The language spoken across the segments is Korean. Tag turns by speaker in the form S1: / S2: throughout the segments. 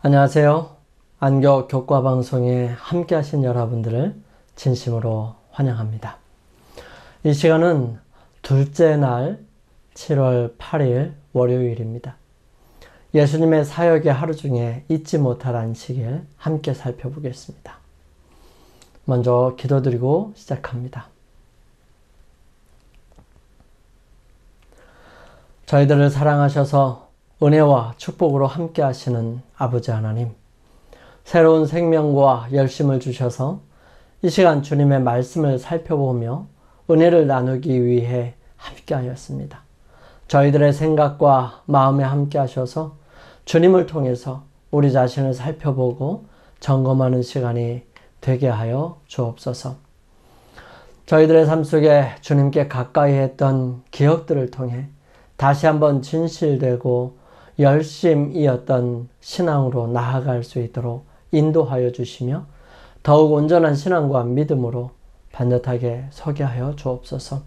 S1: 안녕하세요. 안교 교과 방송에 함께 하신 여러분들을 진심으로 환영합니다. 이 시간은 둘째 날 7월 8일 월요일입니다. 예수님의 사역의 하루 중에 잊지 못할 안식일 함께 살펴보겠습니다. 먼저 기도드리고 시작합니다. 저희들을 사랑하셔서 은혜와 축복으로 함께 하시는 아버지 하나님, 새로운 생명과 열심을 주셔서 이 시간 주님의 말씀을 살펴보며 은혜를 나누기 위해 함께 하였습니다. 저희들의 생각과 마음에 함께 하셔서 주님을 통해서 우리 자신을 살펴보고 점검하는 시간이 되게 하여 주옵소서. 저희들의 삶 속에 주님께 가까이 했던 기억들을 통해 다시 한번 진실되고 열심이었던 신앙으로 나아갈 수 있도록 인도하여 주시며 더욱 온전한 신앙과 믿음으로 반듯하게 서게 하여 주옵소서.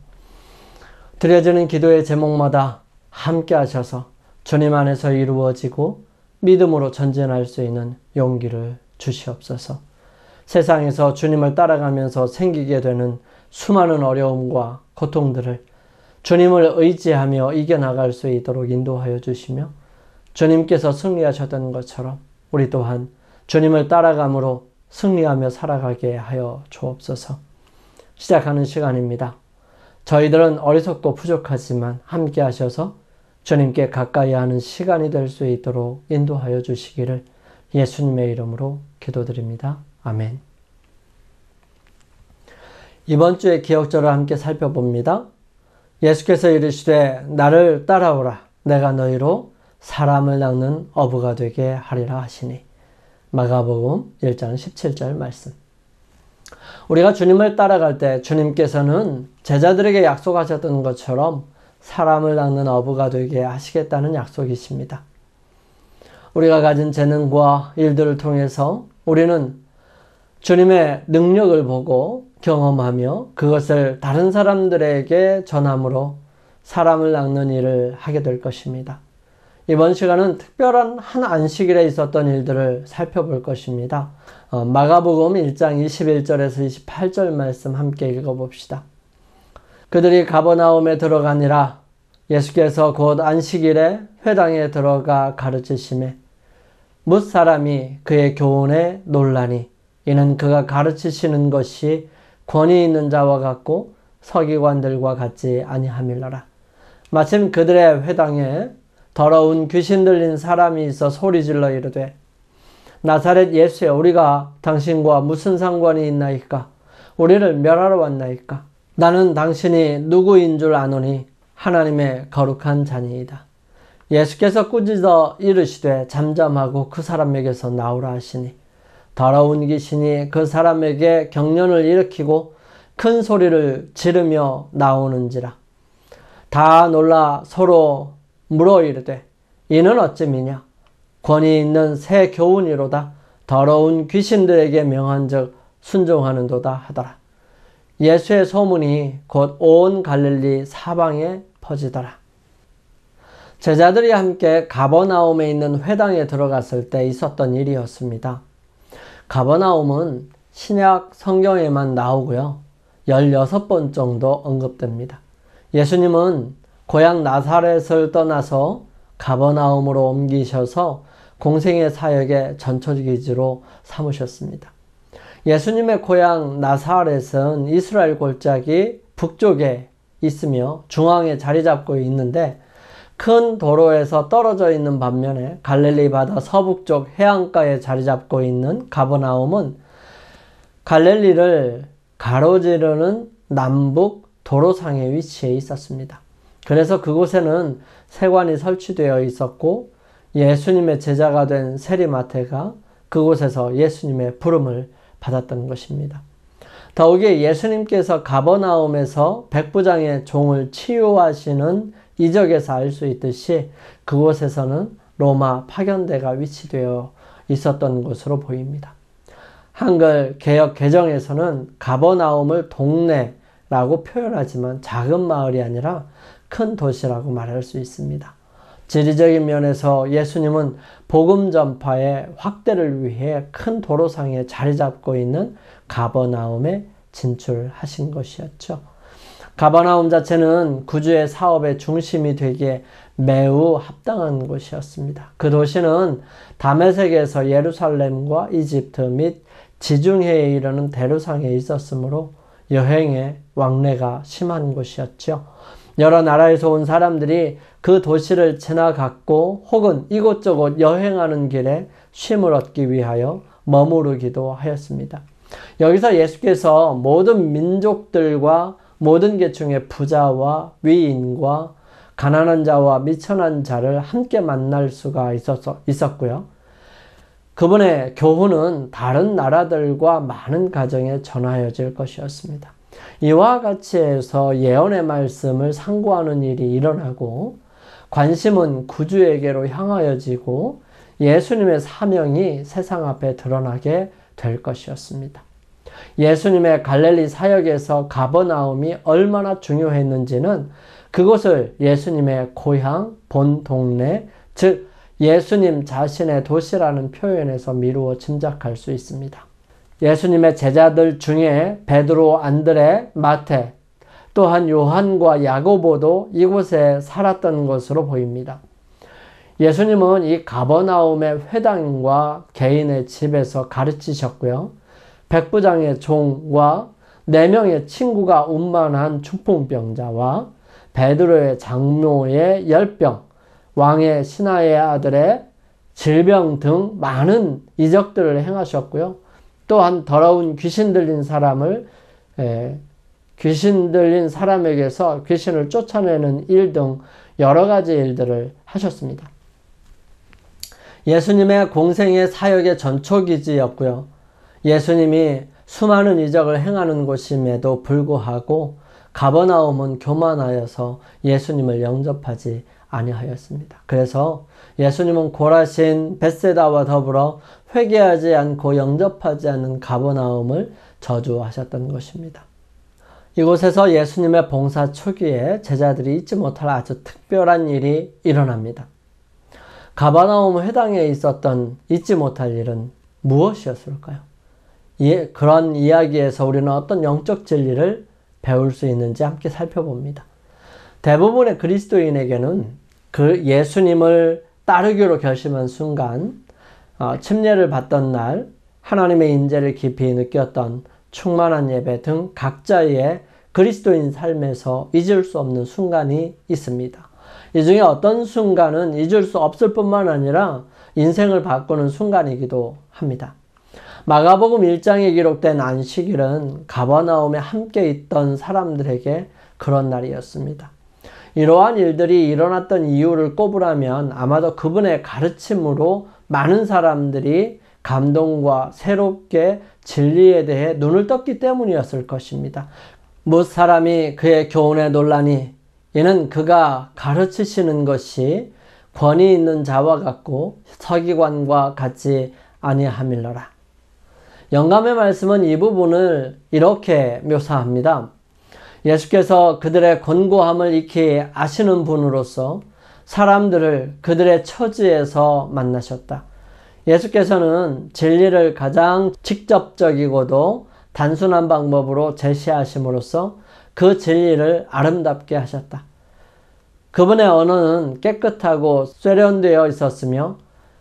S1: 드려지는 기도의 제목마다 함께 하셔서 주님 안에서 이루어지고 믿음으로 전진할 수 있는 용기를 주시옵소서. 세상에서 주님을 따라가면서 생기게 되는 수많은 어려움과 고통들을 주님을 의지하며 이겨나갈 수 있도록 인도하여 주시며 주님께서 승리하셨던 것처럼 우리 또한 주님을 따라감으로 승리하며 살아가게 하여 주옵소서. 시작하는 시간입니다. 저희들은 어리석고 부족하지만 함께 하셔서 주님께 가까이 하는 시간이 될 수 있도록 인도하여 주시기를 예수님의 이름으로 기도드립니다. 아멘. 이번 주의 기억절을 함께 살펴봅니다. 예수께서 이르시되 나를 따라오라. 내가 너희로 사람을 낚는 어부가 되게 하리라 하시니. 마가복음 1장 17절 말씀. 우리가 주님을 따라갈 때 주님께서는 제자들에게 약속하셨던 것처럼 사람을 낚는 어부가 되게 하시겠다는 약속이십니다. 우리가 가진 재능과 일들을 통해서 우리는 주님의 능력을 보고 경험하며 그것을 다른 사람들에게 전함으로 사람을 낚는 일을 하게 될 것입니다. 이번 시간은 특별한 한 안식일에 있었던 일들을 살펴볼 것입니다. 마가복음 1장 21절에서 28절 말씀 함께 읽어봅시다. 그들이 가버나움에 들어가니라. 예수께서 곧 안식일에 회당에 들어가 가르치시매 뭇 사람이 그의 교훈에 놀라니 이는 그가 가르치시는 것이 권위 있는 자와 같고 서기관들과 같지 아니함일러라. 마침 그들의 회당에 더러운 귀신 들린 사람이 있어 소리질러 이르되 나사렛 예수여 우리가 당신과 무슨 상관이 있나이까? 우리를 멸하러 왔나이까? 나는 당신이 누구인 줄 아노니 하나님의 거룩한 자니이다. 예수께서 꾸짖어 이르시되 잠잠하고 그 사람에게서 나오라 하시니 더러운 귀신이 그 사람에게 경련을 일으키고 큰 소리를 지르며 나오는지라. 다 놀라 서로 물어 이르되 이는 어찌미냐? 권위 있는 새 교훈이로다. 더러운 귀신들에게 명한즉 순종하는도다 하더라. 예수의 소문이 곧 온 갈릴리 사방에 퍼지더라. 제자들이 함께 가버나움에 있는 회당에 들어갔을 때 있었던 일이었습니다. 가버나움은 신약 성경에만 나오고요. 16번 정도 언급됩니다. 예수님은 고향 나사렛을 떠나서 가버나움으로 옮기셔서 공생의 사역의 전초기지로 삼으셨습니다. 예수님의 고향 나사렛은 이스라엘 골짜기 북쪽에 있으며 중앙에 자리 잡고 있는데 큰 도로에서 떨어져 있는 반면에 갈릴리 바다 서북쪽 해안가에 자리 잡고 있는 가버나움은 갈릴리를 가로지르는 남북 도로상에 위치해 있었습니다. 그래서 그곳에는 세관이 설치되어 있었고 예수님의 제자가 된 세리마태가 그곳에서 예수님의 부름을 받았던 것입니다. 더욱이 예수님께서 가버나움에서 백부장의 종을 치유하시는 이적에서 알 수 있듯이 그곳에서는 로마 파견대가 위치되어 있었던 것으로 보입니다. 한글 개역 개정에서는 가버나움을 동네라고 표현하지만 작은 마을이 아니라 큰 도시라고 말할 수 있습니다. 지리적인 면에서 예수님은 복음 전파의 확대를 위해 큰 도로상에 자리 잡고 있는 가버나움에 진출하신 것이었죠. 가버나움 자체는 구주의 사업의 중심이 되기에 매우 합당한 곳이었습니다. 그 도시는 다메섹에서 예루살렘과 이집트 및 지중해에 이르는 대로상에 있었으므로 여행의 왕래가 심한 곳이었죠. 여러 나라에서 온 사람들이 그 도시를 지나갔고 혹은 이곳저곳 여행하는 길에 쉼을 얻기 위하여 머무르기도 하였습니다. 여기서 예수께서 모든 민족들과 모든 계층의 부자와 위인과 가난한 자와 미천한 자를 함께 만날 수가 있었고요. 그분의 교훈은 다른 나라들과 많은 가정에 전하여질 것이었습니다. 이와 같이 해서 예언의 말씀을 상고하는 일이 일어나고 관심은 구주에게로 향하여지고 예수님의 사명이 세상 앞에 드러나게 될 것이었습니다. 예수님의 갈릴리 사역에서 가버나움이 얼마나 중요했는지는 그곳을 예수님의 고향, 본 동네, 즉 예수님 자신의 도시라는 표현에서 미루어 짐작할 수 있습니다. 예수님의 제자들 중에 베드로, 안드레, 마태, 또한 요한과 야고보도 이곳에 살았던 것으로 보입니다. 예수님은 이 가버나움의 회당과 개인의 집에서 가르치셨고요. 백부장의 종과 4명의 친구가 운반한 중풍병자와 베드로의 장모의 열병, 왕의 신하의 아들의 질병 등 많은 이적들을 행하셨고요. 또한 더러운 귀신 들린 사람에게서 귀신을 쫓아내는 일 등 여러 가지 일들을 하셨습니다. 예수님의 공생의 사역의 전초기지였고요. 예수님이 수많은 이적을 행하는 곳임에도 불구하고 가버나움은 교만하여서 예수님을 영접하지 아니하였습니다. 그래서 예수님은 고라신, 벳세다와 더불어 회개하지 않고 영접하지 않는 가버나움을 저주하셨던 것입니다. 이곳에서 예수님의 봉사 초기에 제자들이 잊지 못할 아주 특별한 일이 일어납니다. 가버나움 회당에 있었던 잊지 못할 일은 무엇이었을까요? 그런 이야기에서 우리는 어떤 영적 진리를 배울 수 있는지 함께 살펴봅니다. 대부분의 그리스도인에게는 그 예수님을 따르기로 결심한 순간, 침례를 받던 날, 하나님의 인재를 깊이 느꼈던 충만한 예배 등 각자의 그리스도인 삶에서 잊을 수 없는 순간이 있습니다. 이 중에 어떤 순간은 잊을 수 없을 뿐만 아니라 인생을 바꾸는 순간이기도 합니다. 마가복음 1장에 기록된 안식일은 가버나움에 함께 있던 사람들에게 그런 날이었습니다. 이러한 일들이 일어났던 이유를 꼽으라면 아마도 그분의 가르침으로 많은 사람들이 감동과 새롭게 진리에 대해 눈을 떴기 때문이었을 것입니다. 뭇 사람이 그의 교훈에 놀라니 이는 그가 가르치시는 것이 권위 있는 자와 같고 서기관과 같지 아니함일러라. 영감의 말씀은 이 부분을 이렇게 묘사합니다. 예수께서 그들의 권고함을 익히 아시는 분으로서 사람들을 그들의 처지에서 만나셨다. 예수께서는 진리를 가장 직접적이고도 단순한 방법으로 제시하심으로써 그 진리를 아름답게 하셨다. 그분의 언어는 깨끗하고 세련되어 있었으며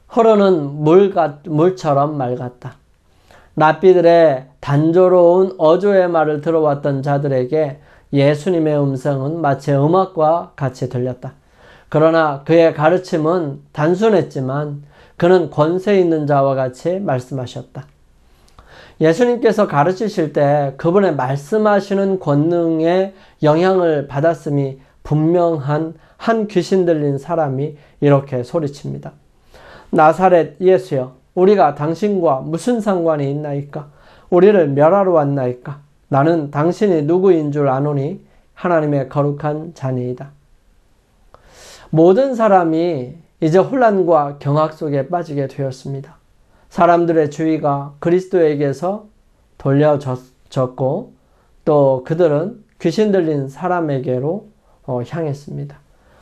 S1: 흐르는 물처럼 맑았다. 랍비들의 단조로운 어조의 말을 들어왔던 자들에게 예수님의 음성은 마치 음악과 같이 들렸다. 그러나 그의 가르침은 단순했지만 그는 권세 있는 자와 같이 말씀하셨다. 예수님께서 가르치실 때 그분의 말씀하시는 권능의 영향을 받았음이 분명한 한 귀신 들린 사람이 이렇게 소리칩니다. 나사렛 예수여, 우리가 당신과 무슨 상관이 있나이까? 우리를 멸하러 왔나이까? 나는 당신이 누구인 줄 아노니 하나님의 거룩한 자니이다. 모든 사람이 이제 혼란과 경악 속에 빠지게 되었습니다. 사람들의 주의가 그리스도에게서 돌려졌고 또 그들은 귀신 들린 사람에게로 향했습니다.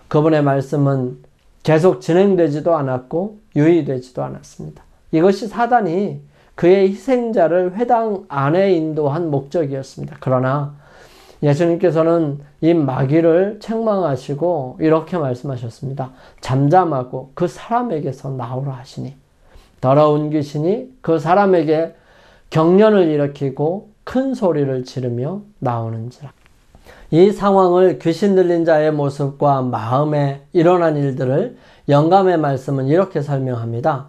S1: 그분의 말씀은 계속 진행되지도 않았고 유의되지도 않았습니다. 이것이 사단이 그의 희생자를 회당 안에 인도한 목적이었습니다. 그러나 예수님께서는 이 마귀를 책망하시고 이렇게 말씀하셨습니다. 잠잠하고 그 사람에게서 나오라 하시니 더러운 귀신이 그 사람에게 경련을 일으키고 큰 소리를 지르며 나오는지라. 이 상황을 귀신 들린 자의 모습과 마음에 일어난 일들을 영감의 말씀은 이렇게 설명합니다.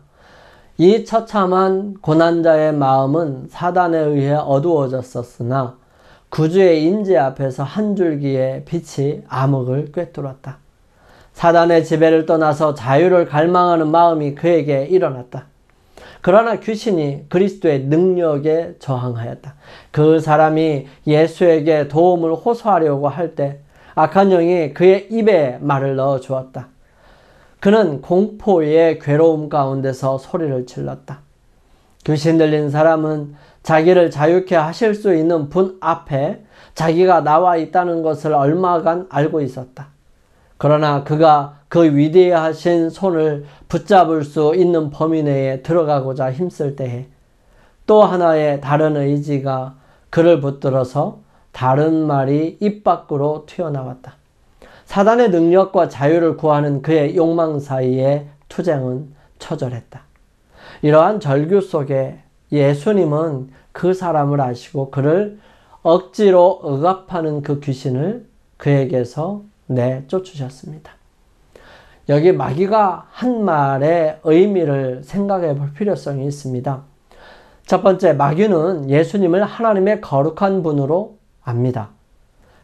S1: 이 처참한 고난자의 마음은 사단에 의해 어두워졌었으나 구주의 임재 앞에서 한 줄기의 빛이 암흑을 꿰뚫었다. 사단의 지배를 떠나서 자유를 갈망하는 마음이 그에게 일어났다. 그러나 귀신이 그리스도의 능력에 저항하였다. 그 사람이 예수에게 도움을 호소하려고 할 때 악한 영이 그의 입에 말을 넣어 주었다. 그는 공포의 괴로움 가운데서 소리를 질렀다. 귀신 들린 사람은 자기를 자유케 하실 수 있는 분 앞에 자기가 나와 있다는 것을 얼마간 알고 있었다. 그러나 그가 그 위대하신 손을 붙잡을 수 있는 범위 내에 들어가고자 힘쓸 때에 또 하나의 다른 의지가 그를 붙들어서 다른 말이 입 밖으로 튀어나왔다. 사단의 능력과 자유를 구하는 그의 욕망 사이에 투쟁은 처절했다. 이러한 절규 속에 예수님은 그 사람을 아시고 그를 억지로 억압하는 그 귀신을 그에게서 내쫓으셨습니다. 여기 마귀가 한 말의 의미를 생각해 볼 필요성이 있습니다. 첫 번째, 마귀는 예수님을 하나님의 거룩한 분으로 압니다.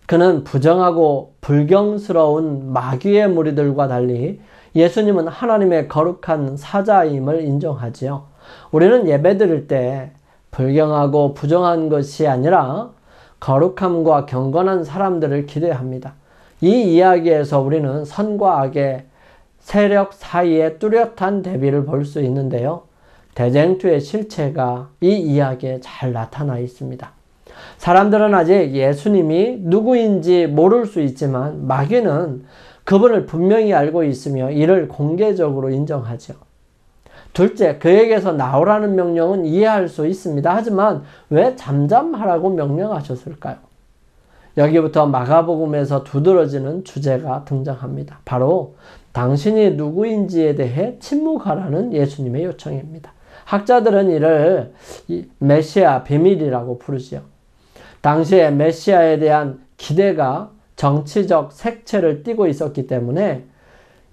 S1: 그는 부정하고 불경스러운 마귀의 무리들과 달리 예수님은 하나님의 거룩한 사자임을 인정하지요. 우리는 예배드릴 때 불경하고 부정한 것이 아니라 거룩함과 경건한 사람들을 기대합니다. 이 이야기에서 우리는 선과 악의 세력 사이에 뚜렷한 대비를 볼 수 있는데요. 대쟁투의 실체가 이 이야기에 잘 나타나 있습니다. 사람들은 아직 예수님이 누구인지 모를 수 있지만 마귀는 그분을 분명히 알고 있으며 이를 공개적으로 인정하죠. 둘째, 그에게서 나오라는 명령은 이해할 수 있습니다. 하지만 왜 잠잠하라고 명령하셨을까요? 여기부터 마가복음에서 두드러지는 주제가 등장합니다. 바로 당신이 누구인지에 대해 침묵하라는 예수님의 요청입니다. 학자들은 이를 메시아 비밀이라고 부르지요. 당시에 메시아에 대한 기대가 정치적 색채를 띠고 있었기 때문에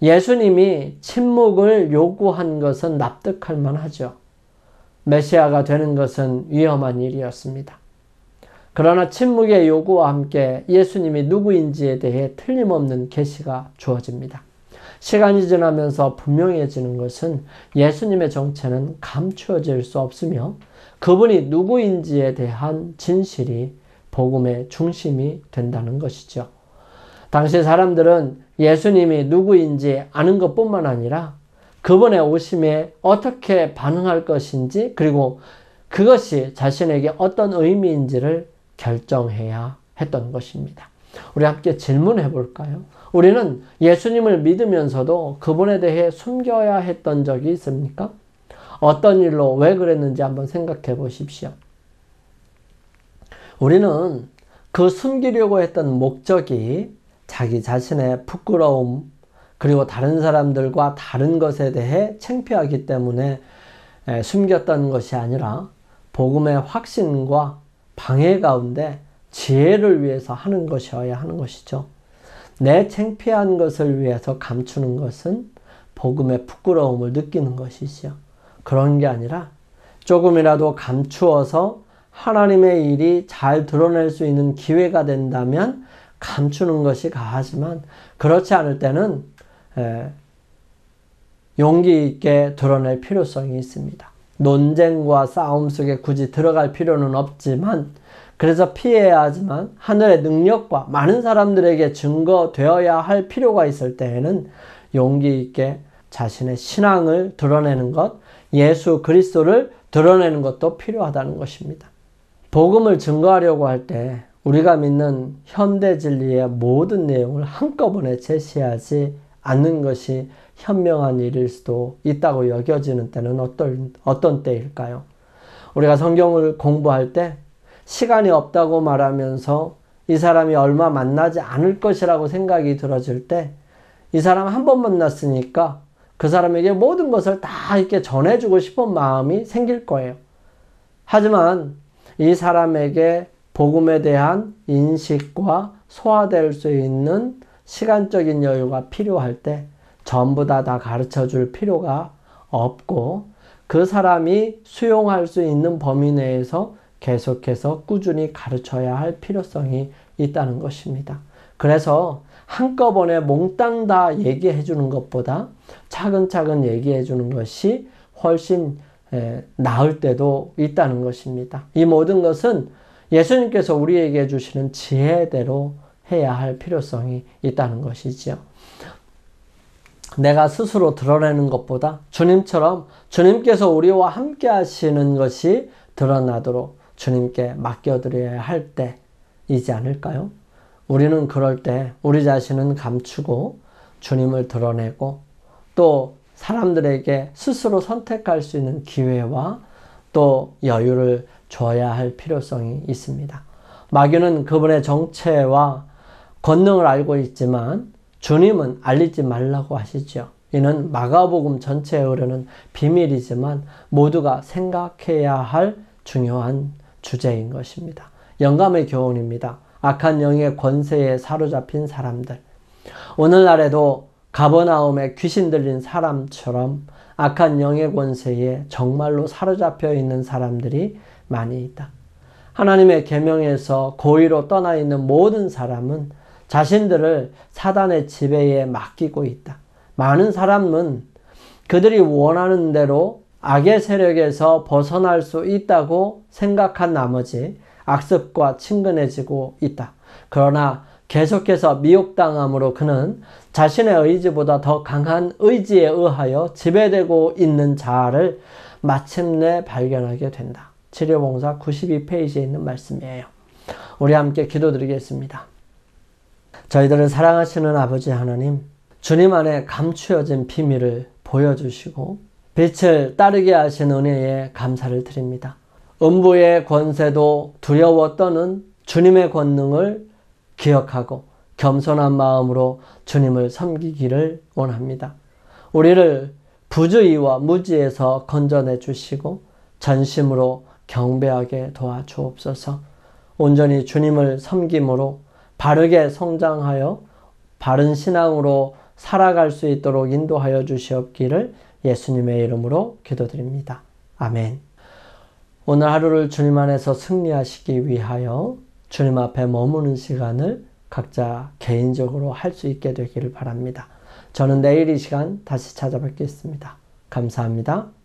S1: 예수님이 침묵을 요구한 것은 납득할 만하죠. 메시아가 되는 것은 위험한 일이었습니다. 그러나 침묵의 요구와 함께 예수님이 누구인지에 대해 틀림없는 계시가 주어집니다. 시간이 지나면서 분명해지는 것은 예수님의 정체는 감추어질 수 없으며 그분이 누구인지에 대한 진실이 복음의 중심이 된다는 것이죠. 당시 사람들은 예수님이 누구인지 아는 것뿐만 아니라 그분의 오심에 어떻게 반응할 것인지 그리고 그것이 자신에게 어떤 의미인지를 결정해야 했던 것입니다. 우리 함께 질문해 볼까요? 우리는 예수님을 믿으면서도 그분에 대해 숨겨야 했던 적이 있습니까? 어떤 일로 왜 그랬는지 한번 생각해 보십시오. 우리는 그 숨기려고 했던 목적이 자기 자신의 부끄러움 그리고 다른 사람들과 다른 것에 대해 창피하기 때문에 숨겼던 것이 아니라 복음의 확신과 방해 가운데 지혜를 위해서 하는 것이어야 하는 것이죠. 내 창피한 것을 위해서 감추는 것은 복음의 부끄러움을 느끼는 것이지요. 그런 게 아니라 조금이라도 감추어서 하나님의 일이 잘 드러낼 수 있는 기회가 된다면 감추는 것이 가하지만 그렇지 않을 때는 용기 있게 드러낼 필요성이 있습니다. 논쟁과 싸움 속에 굳이 들어갈 필요는 없지만 그래서 피해야 하지만 하늘의 능력과 많은 사람들에게 증거되어야 할 필요가 있을 때에는 용기 있게 자신의 신앙을 드러내는 것, 예수 그리스도를 드러내는 것도 필요하다는 것입니다. 복음을 증거하려고 할 때 우리가 믿는 현대 진리의 모든 내용을 한꺼번에 제시하지 않는 것이 현명한 일일 수도 있다고 여겨지는 때는 어떤 때일까요? 우리가 성경을 공부할 때 시간이 없다고 말하면서 이 사람이 얼마 만나지 않을 것이라고 생각이 들어질 때 이 사람 한 번 만났으니까 그 사람에게 모든 것을 다 이렇게 전해주고 싶은 마음이 생길 거예요. 하지만 이 사람에게 복음에 대한 인식과 소화될 수 있는 시간적인 여유가 필요할 때 전부 다 가르쳐 줄 필요가 없고 그 사람이 수용할 수 있는 범위 내에서 계속해서 꾸준히 가르쳐야 할 필요성이 있다는 것입니다. 그래서 한꺼번에 몽땅 다 얘기해 주는 것보다 차근차근 얘기해 주는 것이 훨씬 나을 때도 있다는 것입니다. 이 모든 것은 예수님께서 우리에게 주시는 지혜대로 해야 할 필요성이 있다는 것이지요. 내가 스스로 드러내는 것보다 주님처럼 주님께서 우리와 함께 하시는 것이 드러나도록 주님께 맡겨드려야 할 때이지 않을까요? 우리는 그럴 때 우리 자신은 감추고 주님을 드러내고 또 사람들에게 스스로 선택할 수 있는 기회와 또 여유를 줘야 할 필요성이 있습니다. 마귀는 그분의 정체와 권능을 알고 있지만 주님은 알리지 말라고 하시죠. 이는 마가복음 전체에 흐르는 비밀이지만 모두가 생각해야 할 중요한 주제인 것입니다. 영감의 교훈입니다. 악한 영의 권세에 사로잡힌 사람들. 오늘날에도 가버나움에 귀신 들린 사람처럼 악한 영의 권세에 정말로 사로잡혀 있는 사람들이 많이 있다. 하나님의 계명에서 고의로 떠나 있는 모든 사람은 자신들을 사단의 지배에 맡기고 있다. 많은 사람은 그들이 원하는 대로 악의 세력에서 벗어날 수 있다고 생각한 나머지 악습과 친근해지고 있다. 그러나 계속해서 미혹당함으로 그는 자신의 의지보다 더 강한 의지에 의하여 지배되고 있는 자아를 마침내 발견하게 된다. 치료봉사 92페이지에 있는 말씀이에요. 우리 함께 기도드리겠습니다. 저희들을 사랑하시는 아버지 하나님, 주님 안에 감추어진 비밀을 보여주시고 빛을 따르게 하신 은혜에 감사를 드립니다. 음부의 권세도 두려워 떠는 주님의 권능을 기억하고 겸손한 마음으로 주님을 섬기기를 원합니다. 우리를 부주의와 무지에서 건져내 주시고 전심으로 경배하게 도와주옵소서. 온전히 주님을 섬김으로 바르게 성장하여 바른 신앙으로 살아갈 수 있도록 인도하여 주시옵기를 예수님의 이름으로 기도드립니다. 아멘. 오늘 하루를 주님 안에서 승리하시기 위하여 주님 앞에 머무는 시간을 각자 개인적으로 할 수 있게 되기를 바랍니다. 저는 내일 이 시간 다시 찾아뵙겠습니다. 감사합니다.